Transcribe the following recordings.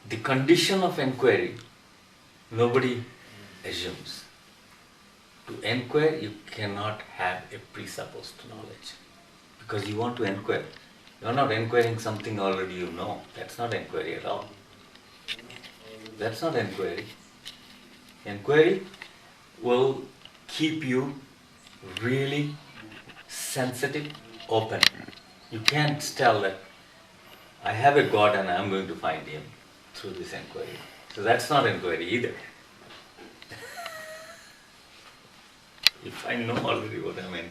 the condition of inquiry, nobody assumes. To inquire, you cannot have a presupposed knowledge. Because you want to inquire. You are not inquiring something already you know. That's not inquiry at all. That's not inquiry. Inquiry will keep you really sensitive, open. You can't tell that I have a God and I'm going to find Him through this inquiry. So that's not inquiry either. If I know already what I mean,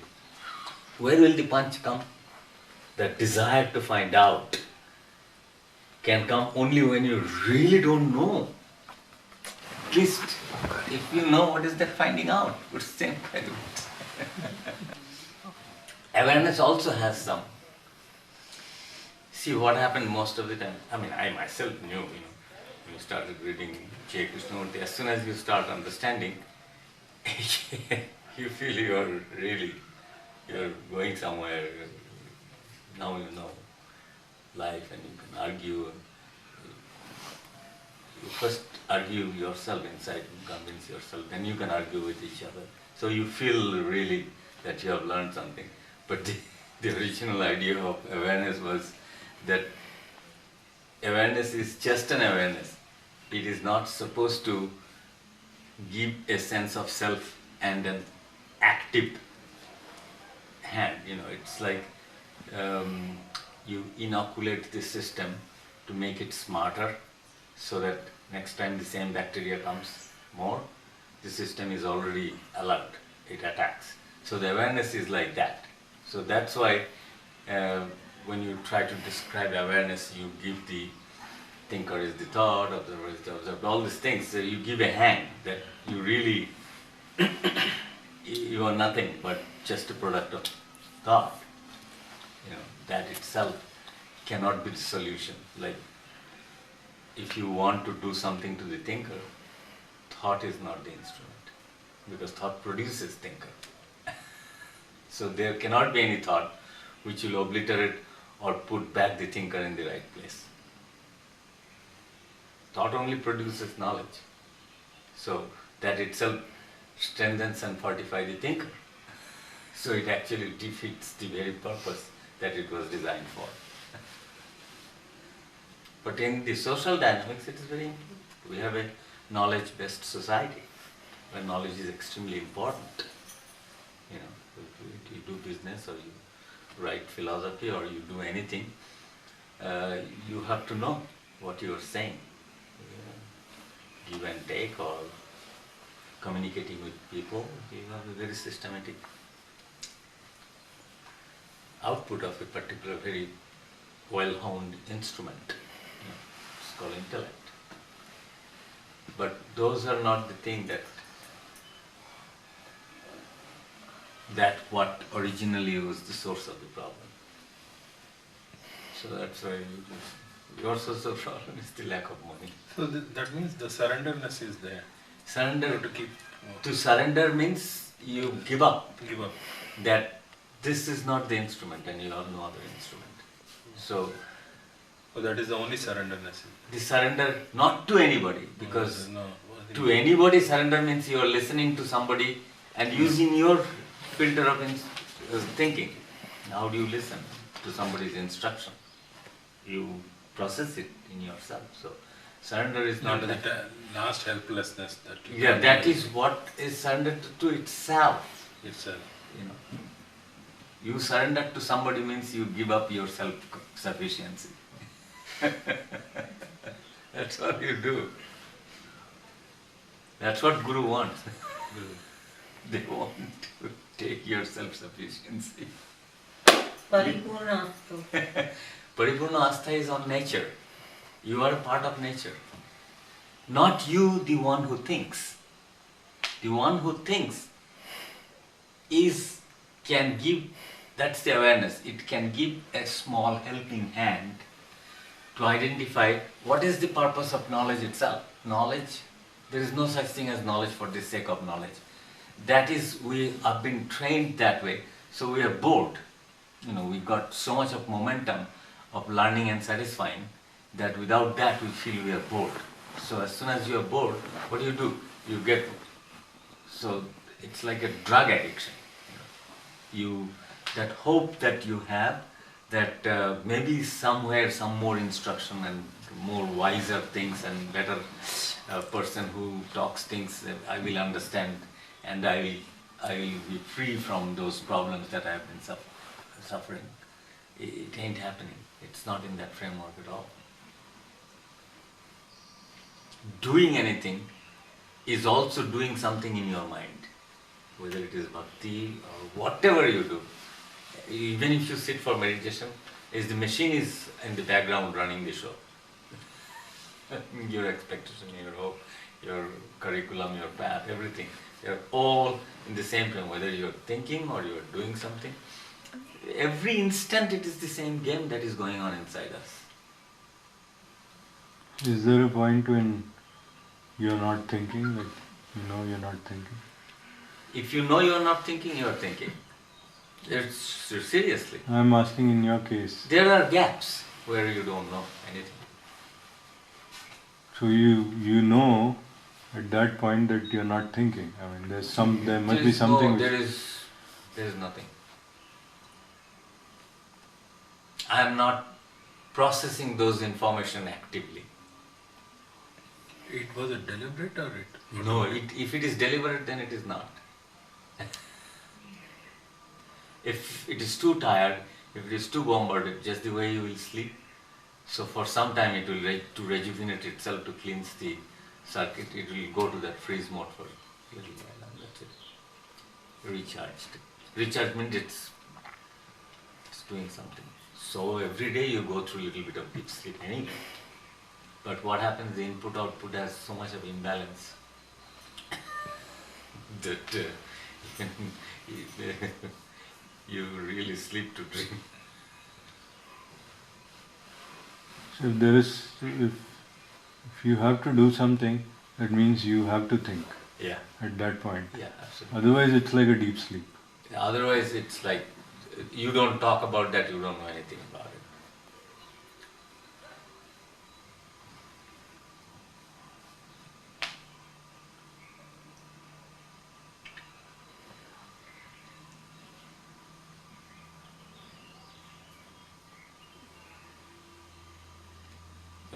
where will the punch come? That desire to find out can come only when you really don't know. At least if you know, what is that finding out? What's the inquiry? Awareness also has some. See what happened most of the time. I mean, I myself knew, you started reading J. Krishnamurti, as soon as you start understanding, you feel you're going somewhere. Now you know life and you can argue. You first argue yourself inside and convince yourself, then you can argue with each other. So you feel really that you have learned something. But the original idea of awareness was that awareness is just an awareness. It is not supposed to give a sense of self and an active hand. It's like you inoculate the system to make it smarter, so that next time the same bacteria comes more, the system is already alert, it attacks. So the awareness is like that. So that's why when you try to describe awareness, you give the thinker is the thought, observer is the observed, all these things. So you give a hand that you really, you are nothing but just a product of thought. That itself cannot be the solution. Like, if you want to do something to the thinker, thought is not the instrument, because thought produces thinker. So there cannot be any thought which will obliterate or put back the thinker in the right place. Thought only produces knowledge. So that itself strengthens and fortifies the thinker. So it actually defeats the very purpose that it was designed for. But in the social dynamics, it is very important. We have a knowledge-based society where knowledge is extremely important. If you do business or you write philosophy or you do anything, you have to know what you are saying. Give and take or communicating with people, you have a very systematic output of a particular very well-honed instrument. It's called intellect. But those are not the thing that what originally was the source of the problem. So that's why your source of problem is the lack of money. So that means the surrenderness is there. Surrender. To To surrender means you give up. Give up. That this is not the instrument and you have no other instrument. So that is the only surrenderness. the surrender not to anybody, because to anybody surrender means you are listening to somebody and using your filter of thinking. How do you listen to somebody's instruction? You process it in yourself. So surrender is not the last helplessness that you that is what is surrendered to itself. You surrender to somebody means you give up your self-sufficiency. That's what you do. That's what Guru wants. They want to take your self-sufficiency. Paripurna Astha. Paripurna Astha is on nature. You are a part of nature. Not you, the one who thinks. The one who thinks can give, that's the awareness, it can give a small helping hand to identify what is the purpose of knowledge itself. Knowledge, there is no such thing as knowledge for the sake of knowledge. That is, we have been trained that way, so we are bored. We got so much of momentum of learning and satisfying that without that we feel we are bored. So as soon as you are bored, what do? You get, so it's like a drug addiction. You, that hope that you have, that maybe somewhere some more instruction and more wiser things and better person who talks things I will understand, and I will be free from those problems that I have been suffering. It ain't happening. It's not in that framework at all. Doing anything is also doing something in your mind, whether it is bhakti or whatever you do. Even if you sit for meditation, is the machine is in the background running the show. Your expectation, your hope, your curriculum, your path, everything. They're all in the same time, whether you're thinking or you're doing something. Every instant it is the same game that is going on inside us. Is there a point when you're not thinking, like you know you're not thinking? If you know you're not thinking, you're thinking. Seriously. I'm asking in your case. There are gaps where you don't know anything. So you know at that point that you're not thinking. I mean, there must be something. No, there is nothing. I am not processing those information actively. It was a deliberate or it? No, if it is deliberate, then it is not. If it is too tired, if it is too bombarded, just the way you will sleep, so for some time it will to rejuvenate itself, to cleanse the circuit, it will go to that freeze mode for a little while, and that's it. Recharged. Recharge means it's doing something. So every day you go through a little bit of deep sleep anyway. But what happens, the input-output has so much of imbalance that you really sleep to dream. So if you have to do something, that means you have to think. Yeah. At that point. Yeah, absolutely. Otherwise, it's like a deep sleep. Yeah, otherwise, it's like you don't talk about that, you don't know anything about it.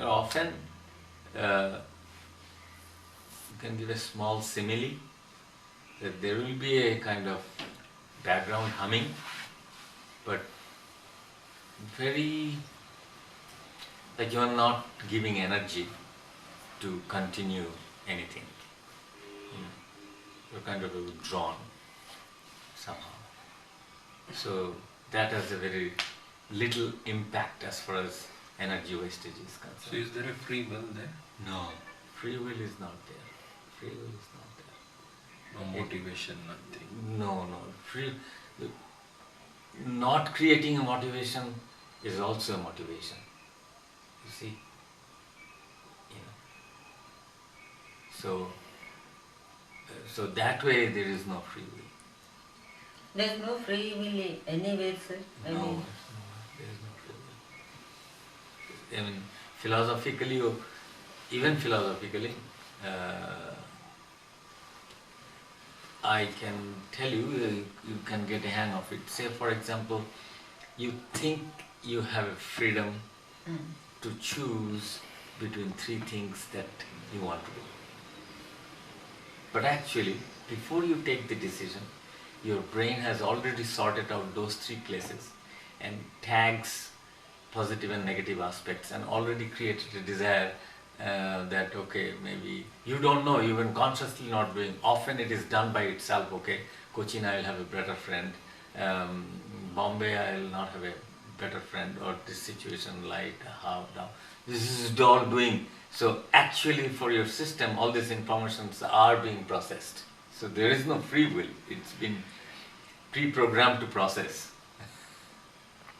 Often, you can give a small simile that there will be a kind of background humming, but very, like you are not giving energy to continue anything. You're kind of withdrawn somehow. So that has a very little impact as far as energy wastage is concerned. So is there a free will there? No, free will is not there. Free will is not there. No motivation, nothing. No. Not creating a motivation is also a motivation. You see? So that way there is no free will. There's no free will anywhere, sir. I mean, there is no free will. I mean, philosophically, I can tell you, you can get a hang of it. Say, for example, you think you have a freedom to choose between three things that you want to do. But actually, before you take the decision, your brain has already sorted out those three places and tags positive and negative aspects, and already created a desire that, okay, maybe you don't know, even consciously not doing. Often it is done by itself, okay, Cochin I will have a better friend, Bombay I will not have a better friend, or this situation light, how, down. This is all doing. So actually for your system, all these informations are being processed. So there is no free will. It's been pre-programmed to process.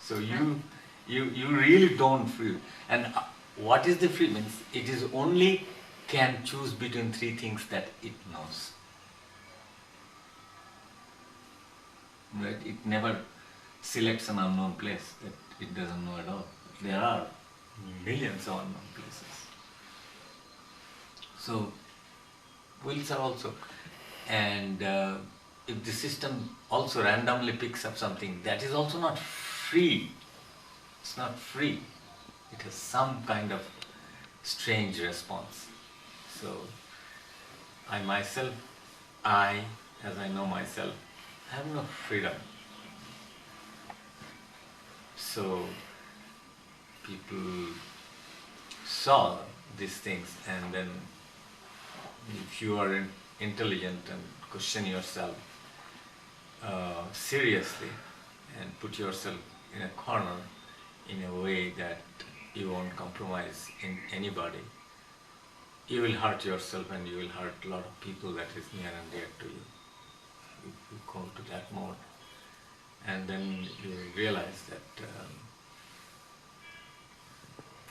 So you really don't feel. And what is the free means? It is only can choose between three things that it knows. Right? It never selects an unknown place that it doesn't know at all. There are millions of unknown places. So wills are also, and if the system also randomly picks up something, that is also not free. It's not free. It has some kind of strange response. So I myself, as I know myself, have no freedom. So people saw these things, and then if you are intelligent and question yourself seriously and put yourself in a corner in a way that you won't compromise in anybody, you will hurt yourself and you will hurt a lot of people that is near and dear to you. You go to that mode, and then you realize that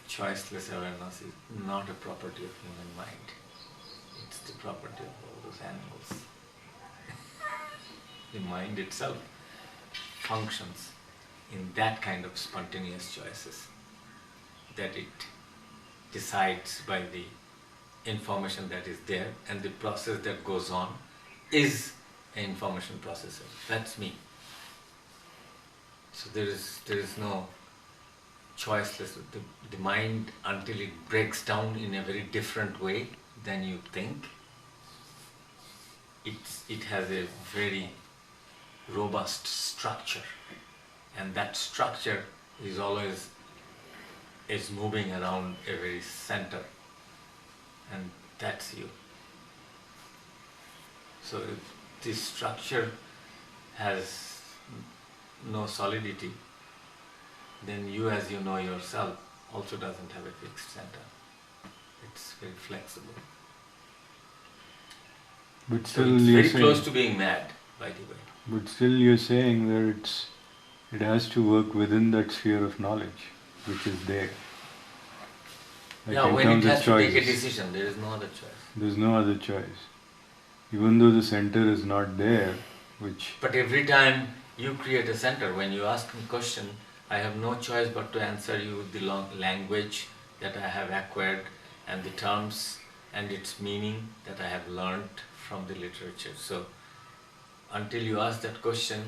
choiceless awareness is not a property of human mind. It's the property of all those animals. The mind itself functions in that kind of spontaneous choices, that it decides by the information that is there, and the process that goes on is an information processor. That's me. So there is no choiceless. The mind, until it breaks down in a very different way than you think, it has a very robust structure, and that structure is always moving around a very center, and that's you. So if this structure has no solidity, then you, as you know yourself, also doesn't have a fixed center. It's very flexible. But So still it's you're very saying, close to being mad, by the way. but still you're saying that it has to work within that sphere of knowledge, which is there. Like Yeah, in when it terms of has to take a choices, decision, there is no other choice. there's no other choice. Even though the center is not there, which But every time you create a center, when you ask me a question, I have no choice but to answer you with the language that I have acquired and the terms and its meaning that I have learned from the literature. So until you ask that question,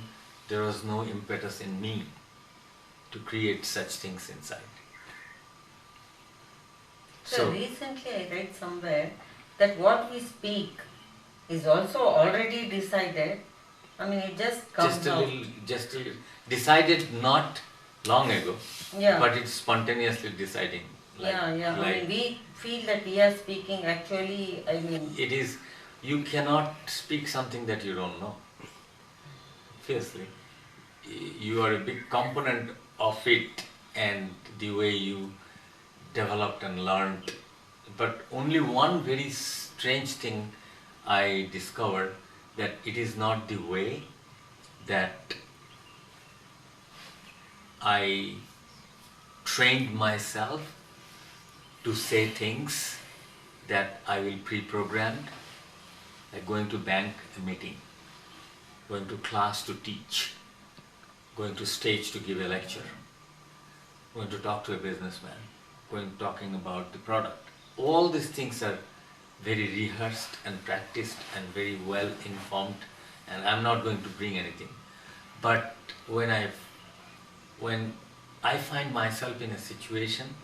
there was no impetus in me to create such things inside. So recently I read somewhere that what we speak is also already decided. I mean, it just comes out. Just a little, decided not long ago, Yeah. but it's spontaneously deciding. Yeah. I Like mean, we feel that we are speaking actually, I mean, it is, you cannot speak something that you don't know. Obviously, you are a big component of it and the way you developed and learned. But only one very strange thing I discovered, that it is not the way that I trained myself to say things that I will pre-programmed, like going to bank a meeting, going to class to teach, going to stage to give a lecture, going to talk to a businessman, talking about the product. All these things are very rehearsed and practiced and very well informed, and I'm not going to bring anything. But when I find myself in a situation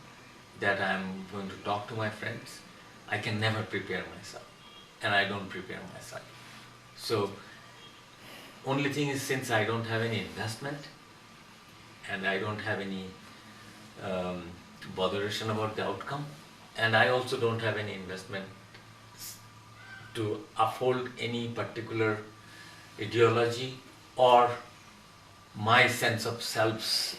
that I'm going to talk to my friends, I can never prepare myself, and I don't prepare myself. So only thing is, since I don't have any investment and I don't have any botheration about the outcome, and I also don't have any investment to uphold any particular ideology or my sense of self's,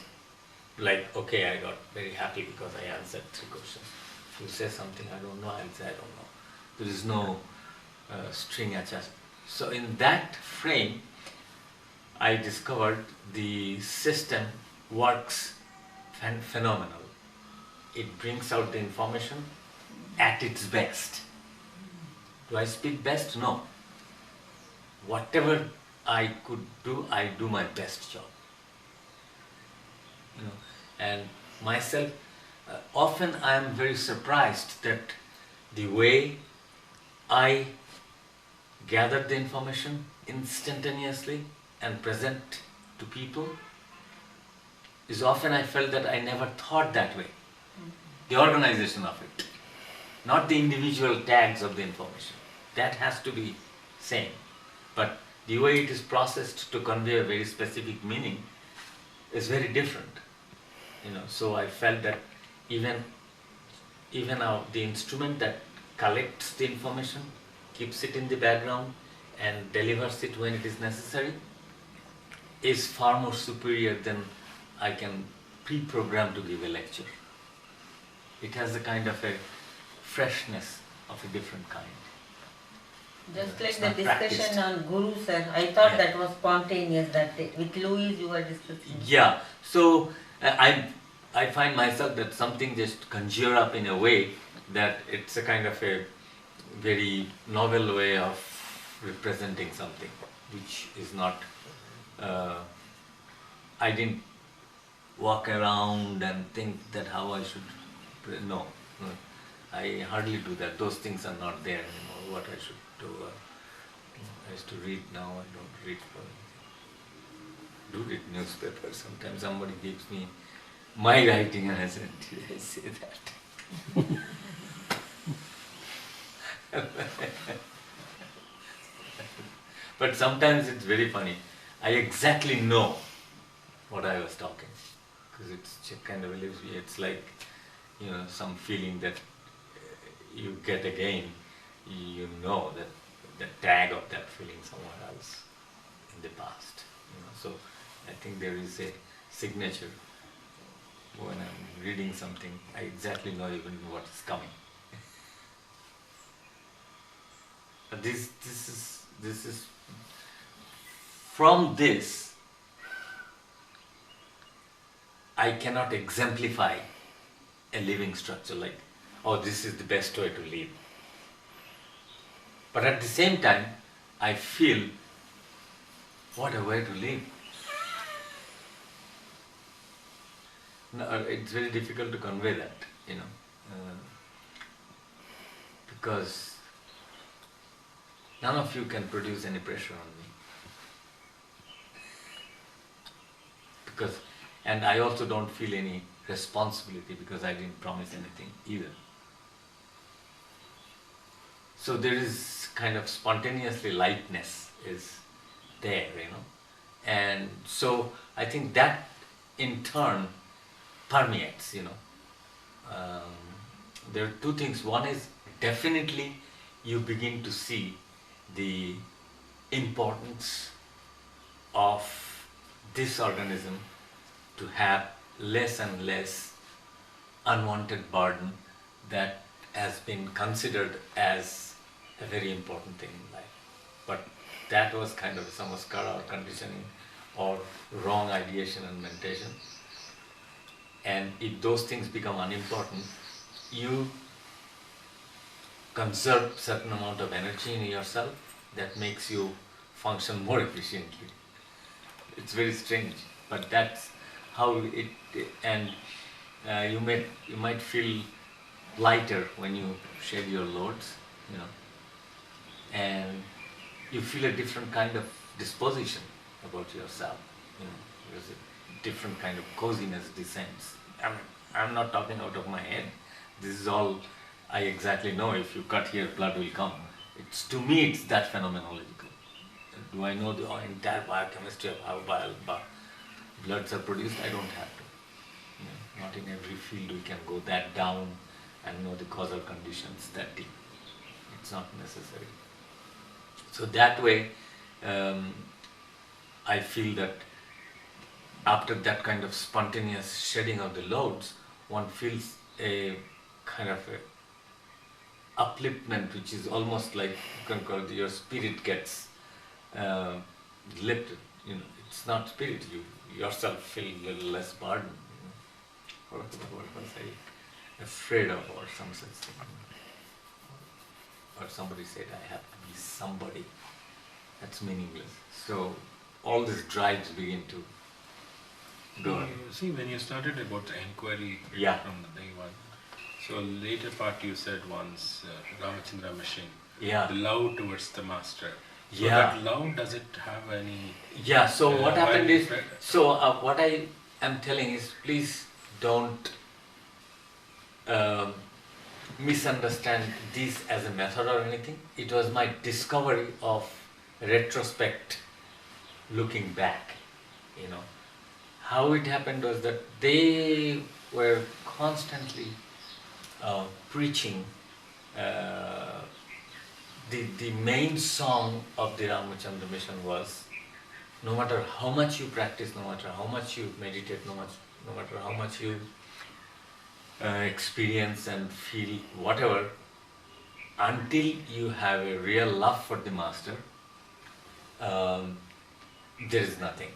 like, okay, I got very happy because I answered 3 questions. If you say something I don't know, I'll say I don't know. There is no string attached. So in that frame, I discovered the system works phenomenal. It brings out the information at its best. Do I speak best? No. Whatever I could do, I do my best job. And myself, Often I am very surprised that the way I gather the information instantaneously and present to people is often I felt that I never thought that way. The organization of it, not the individual tags of the information. That has to be same. But the way it is processed to convey a very specific meaning is very different. So I felt that even now the instrument that collects the information, keeps it in the background and delivers it when it is necessary, is far more superior than I can pre-program to give a lecture. It has a kind of a freshness of a different kind. Just like It's the not discussion practiced. on Guru, sir, I thought Yeah. that was spontaneous that day. With Louis, you were discussing. Yeah, so I find myself that something just conjure up in a way that it's a kind of a very novel way of representing something, which is not. I didn't walk around and think that how I should. No, no, I hardly do that. Those things are not there anymore. What I should do. I used to read. Now I don't read for anything. Do read newspaper. Sometimes somebody gives me my writing and I say, did I say that? But sometimes it's very funny. I exactly know what I was talking, because it's kind of it's like some feeling that you get again. Know that the tag of that feeling somewhere else in the past. So I think there is a signature. When I'm reading something, I exactly know even what is coming. But this is from this. I cannot exemplify a living structure like, oh, this is the best way to live. But at the same time, I feel, what a way to live. No, it's very difficult to convey that, because none of you can produce any pressure on me. And I also don't feel any responsibility because I didn't promise anything either. So there is kind of spontaneously lightness is there, and so I think that in turn permeates, there are two things. One is definitely you begin to see the importance of this organism to have less and less unwanted burden that has been considered as a very important thing in life. But that was kind of samskara or conditioning or wrong ideation and mentation. And if those things become unimportant, you conserve certain amount of energy in yourself that makes you function more efficiently. It's very strange, but that's how it. And you might feel lighter when you shed your loads, and you feel a different kind of disposition about yourself. There's a different kind of coziness descends. I'm not talking out of my head. This is all I exactly know. If you cut here, blood will come. To me, it's that phenomenological. Do I know the entire biochemistry of how bloods are produced? I don't have to. Not in every field we can go that down and know the causal conditions that deep. It's not necessary. So that way, I feel that after that kind of spontaneous shedding of the loads, one feels a kind of a upliftment, which is almost like you can call it, your spirit gets lifted. It's not spirit. You yourself feel a little less burden. What was I afraid of, or some such thing? Or somebody said I have to be somebody. That's meaningless. So all these drives begin to Go on. See, when you started about the inquiry Yeah. from the day one, so later part you said once, Ramachandra machine, Yeah. the love towards the master. So Yeah. that love, does it have any... Yeah, so what happened is, effect? so what I am telling is, please don't misunderstand this as a method or anything. It was my discovery of retrospect, looking back, you know. How it happened was that they were constantly preaching the main song of the Ramachandra mission was, no matter how much you practice, no matter how much you meditate, no matter how much you experience and feel whatever, until you have a real love for the master, there is nothing.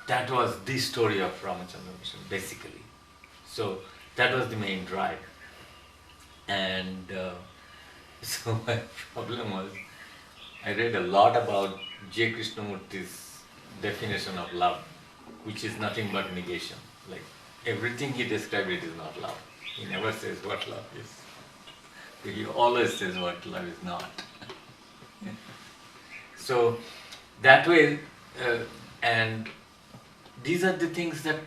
That was the story of Ramachandra mission, basically. So that was the main drive. And so my problem was, I read a lot about J. Krishnamurti's definition of love, which is nothing but negation. Like everything he described, it is not love. He never says what love is. He always says what love is not. So that way, and these are the things that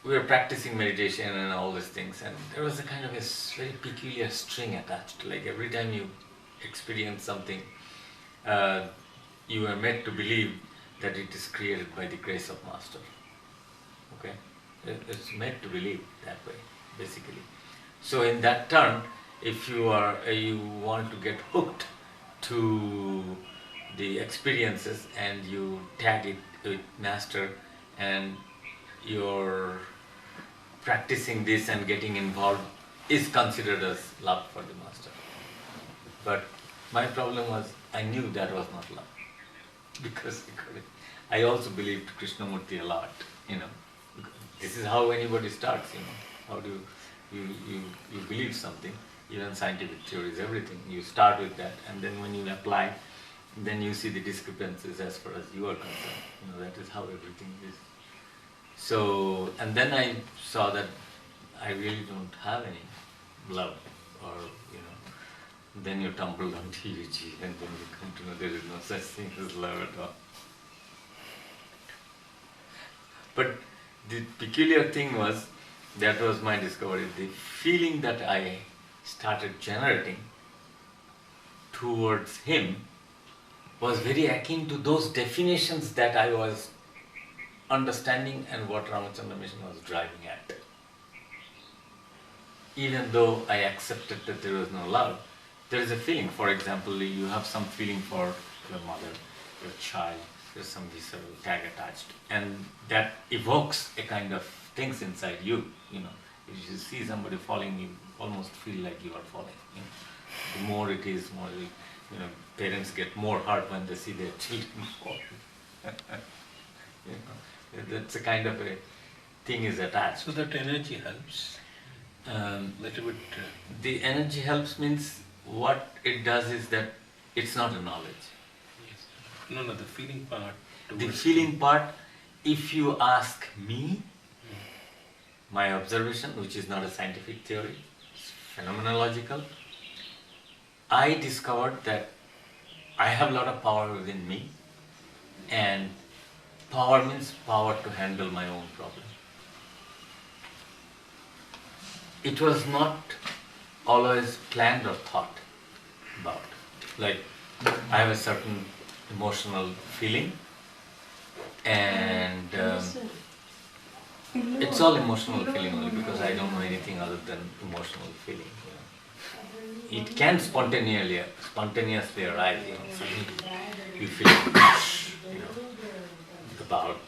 we were practicing meditation and all these things, and there was a kind of a very peculiar string attached. Like every time you experience something, you are made to believe that it is created by the grace of Master. Okay, it's made to believe that way, basically. So in that turn, if you want to get hooked to the experiences and you tag it with Master, and you're practicing this and getting involved, is considered as love for the Master. But my problem was, I knew that was not love, because I also believed Krishnamurti a lot, you know. This is how anybody starts, you know. How do you believe something, even scientific theories, everything. You start with that, and then when you apply, then you see the discrepancies as far as you are concerned. You know, that is how everything is. So, and then I saw that I really don't have any love, or, you know, then you tumble on TUG, and then you come to know there is no such thing as love at all. But the peculiar thing was, that was my discovery, the feeling that I started generating towards him was very akin to those definitions that I was understanding and what Ramachandra mission was driving at. Even though I accepted that there was no love, there is a feeling. For example, you have some feeling for your mother, your child, there's some visceral tag attached, and that evokes a kind of things inside you, you know. If you see somebody falling, you almost feel like you are falling, you know. The more it is, more, you know, parents get more hurt when they see their children fall. You know, that's a kind of a thing is attached. So that energy helps? Little bit... The energy helps means, what it does is that it's not a knowledge. Yes. No, the feeling part. The feeling part, if you ask me, my observation, which is not a scientific theory, it's phenomenological, I discovered that I have a lot of power within me, and power means power to handle my own problem. It was not always planned or thought about. Like, I have a certain emotional feeling, and it's all emotional feeling only, because I don't know anything other than emotional feeling. You know. It can spontaneously arise. You know, suddenly you feel, you know, about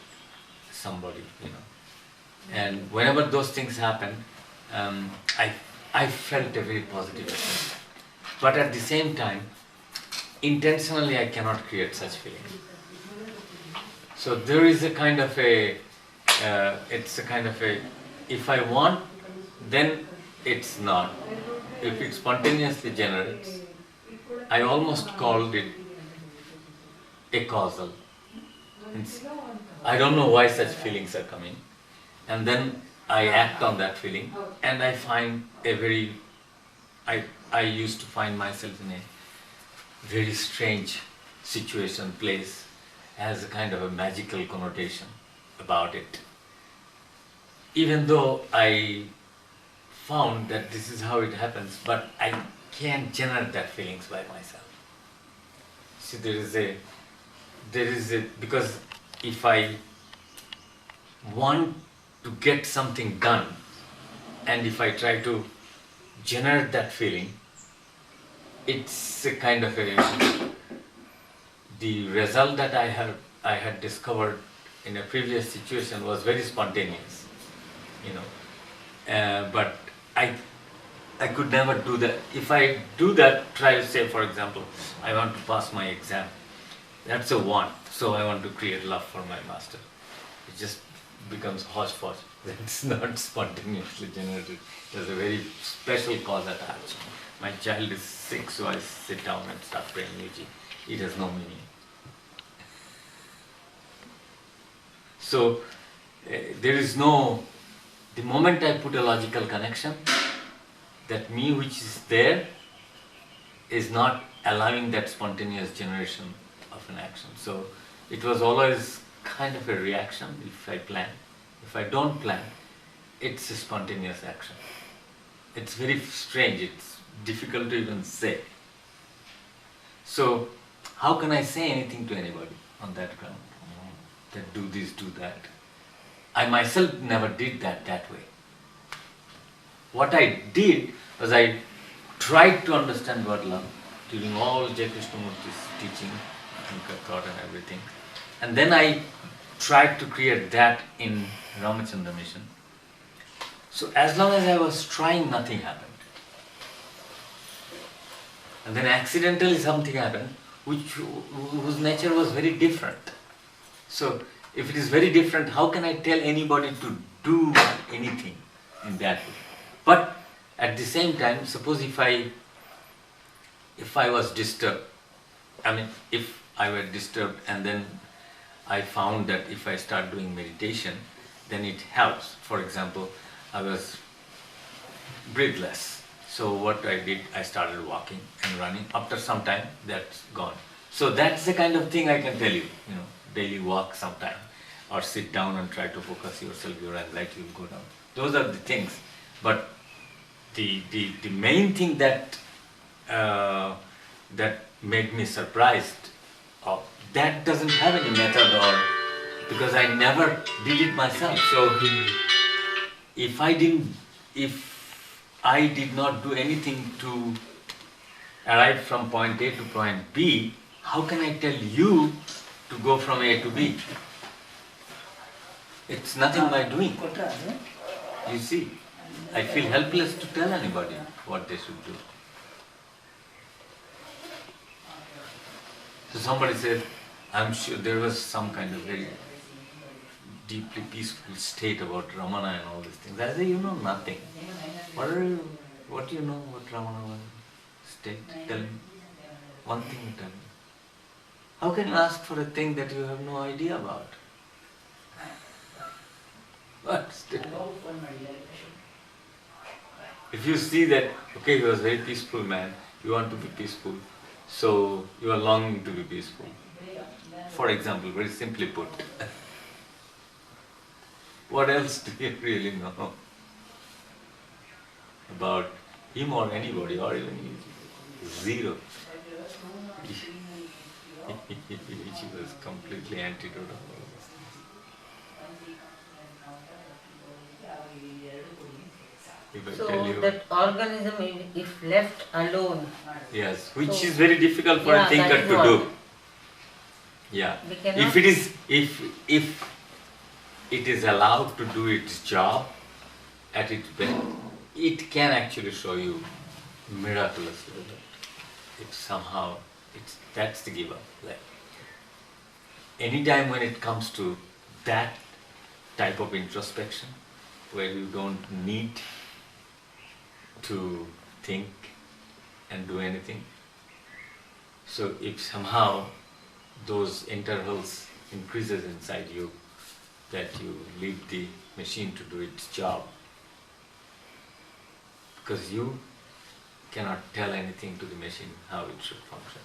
somebody. You know, and whenever those things happen, I felt a very positive effect. But at the same time, intentionally I cannot create such feeling. So there is a kind of a, it's a kind of a, if I want, then it's not. If it spontaneously generates, I almost called it a causal. I don't know why such feelings are coming. And then I act on that feeling, and I find I used to find myself in a very strange situation, place, has a kind of a magical connotation about it. Even though I found that this is how it happens, but I can't generate that feelings by myself. See, there is a, because if I want to get something done, and if I try to generate that feeling, it's a kind of the result that I had discovered in a previous situation was very spontaneous, you know. But I could never do that. If I do that, try to say, for example, I want to pass my exam. That's a want. So I want to create love for my master. It just becomes hodgepodge. It's not spontaneously generated. There's a very special cause attached. My child is sick, so I sit down and start praying Yuji. It has no meaning. So there is no, the moment I put a logical connection, that me which is there is not allowing that spontaneous generation of an action. So it was always kind of a reaction if I plan. If I don't plan, it's a spontaneous action. It's very strange, it's difficult to even say. So how can I say anything to anybody on that ground? That do this, do that. I myself never did that way. What I did was I tried to understand word love during all J. Krishnamurti's teaching, thought and everything. And then I tried to create that in Ramachandra Mission. So as long as I was trying, nothing happened. And then accidentally something happened, whose nature was very different. So if it is very different, how can I tell anybody to do anything in that way? But at the same time, suppose if I was disturbed, if I were disturbed and then I found that if I start doing meditation, then it helps. For example, I was breathless. So what I did, I started walking and running. After some time, that's gone. So that's the kind of thing I can tell you, daily walk sometime, or sit down and try to focus yourself, your anxiety will go down. Those are the things. But the main thing that made me surprised, that doesn't have any method, or because I never did it myself. So if I did not do anything to arrive from point A to point B, how can I tell you to go from A to B? It's nothing by doing. You see, I feel helpless to tell anybody what they should do. So somebody said, I'm sure there was some kind of very deeply peaceful state about Ramana and all these things. I say, you know nothing. What do you know what Ramana was? State? Tell me. One thing you tell me. How can you ask for a thing that you have no idea about? What state? If you see that, okay, he was a very peaceful man, you want to be peaceful, so you are longing to be peaceful. For example, very simply put, what else do you really know about him or anybody, or even you? Zero. He was completely antidote of all this. If I So tell you, that organism, if left alone, yes, which so, is very difficult for yeah, a thinker that is to what. do. Yeah. We cannot- If it is allowed to do its job at its best, it can actually show you miraculous result. If somehow that's the give up. Like anytime when it comes to that type of introspection, where you don't need to think and do anything. So if somehow those intervals increases inside you, that you leave the machine to do its job. Because you cannot tell anything to the machine how it should function.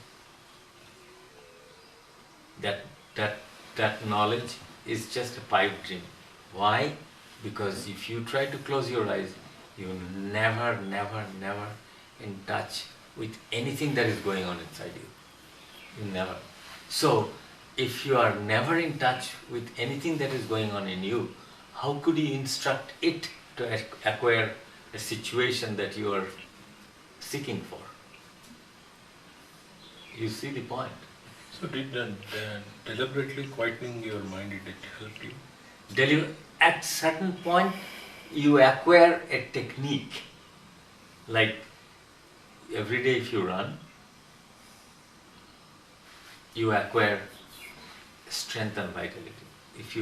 That knowledge is just a pipe dream. Why? Because if you try to close your eyes, you never in touch with anything that is going on inside you. You never. So, if you are never in touch with anything that is going on in you, how could you instruct it to acquire a situation that you are seeking for? You see the point? So did deliberately quietening your mind, did it help you? At certain point, you acquire a technique. Like every day if you run, you acquire strength and vitality. If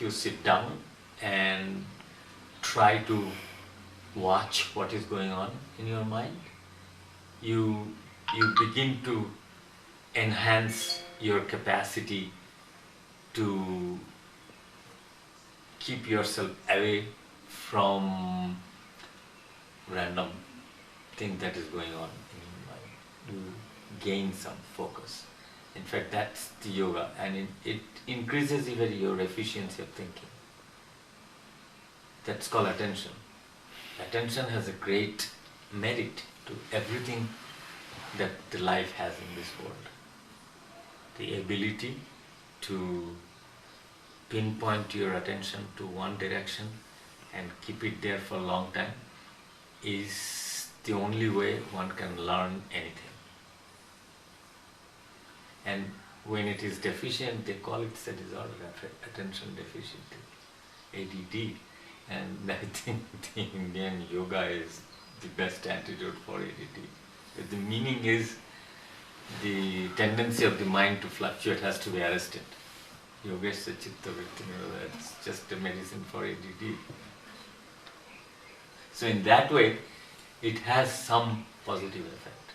you sit down and try to watch what is going on in your mind, you begin to enhance your capacity to keep yourself away from random thing that is going on in your mind. You gain some focus. In fact, that's the yoga, and it increases even your efficiency of thinking. That's called attention. Attention has a great merit to everything that the life has in this world. The ability to pinpoint your attention to one direction and keep it there for a long time is the only way one can learn anything. And when it is deficient, they call it a disorder, attention deficiency, ADD. And I think the Indian yoga is the best antidote for ADD. The meaning is the tendency of the mind to fluctuate has to be arrested. Yogesha Chitta Vritti, that's just a medicine for ADD. So in that way, it has some positive effect.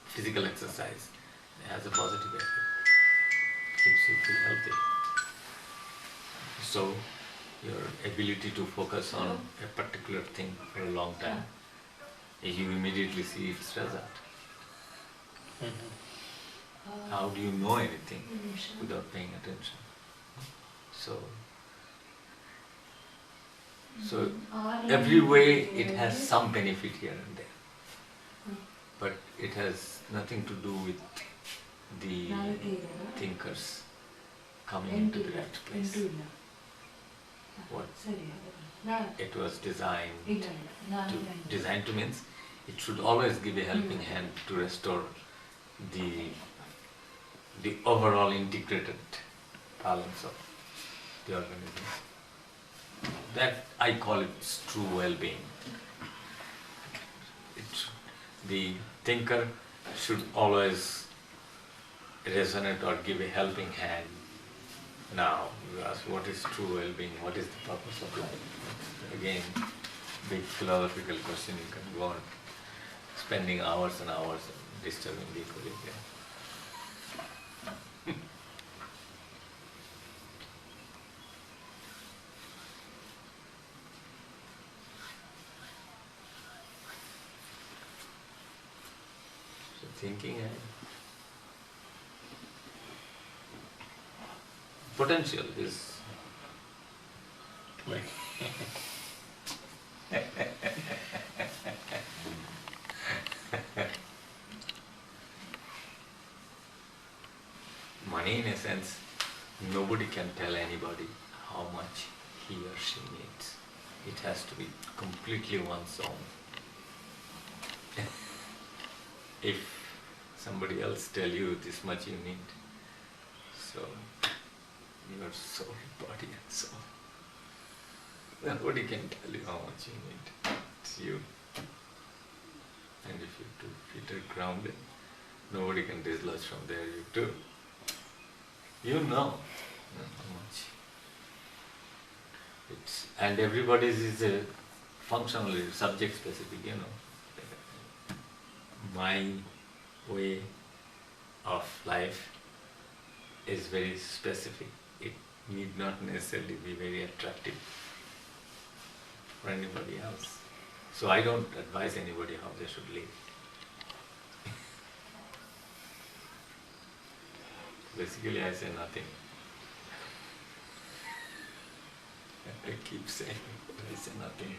Physical exercise has a positive effect. Keeps you feel healthy. So your ability to focus on a particular thing for a long time, you immediately see its result. How do you know anything without paying attention? So every way it has some benefit here and there, but it has nothing to do with the thinkers coming into the right place. What it was designed to means it should always give a helping hand to restore the overall integrated balance of the organism. That I call it true well-being. The thinker should always resonate or give a helping hand. Now, you ask what is true well-being, what is the purpose of life? Again, big philosophical question. You can go on spending hours and hours disturbing the equilibrium. So thinking and potential is Like money, in a sense, nobody can tell anybody how much he or she needs. It has to be completely one's own. If somebody else tell you this much you need, so your soul, body and soul, nobody can tell you how much you need. It's you. And if you two feet are grounded, nobody can dislodge from there, you too. You know how much. And everybody's is a functionally subject specific, you know. My way of life is very specific. need not necessarily be very attractive for anybody else. So I don't advise anybody how they should live. Basically, I say nothing. I keep saying, I say nothing.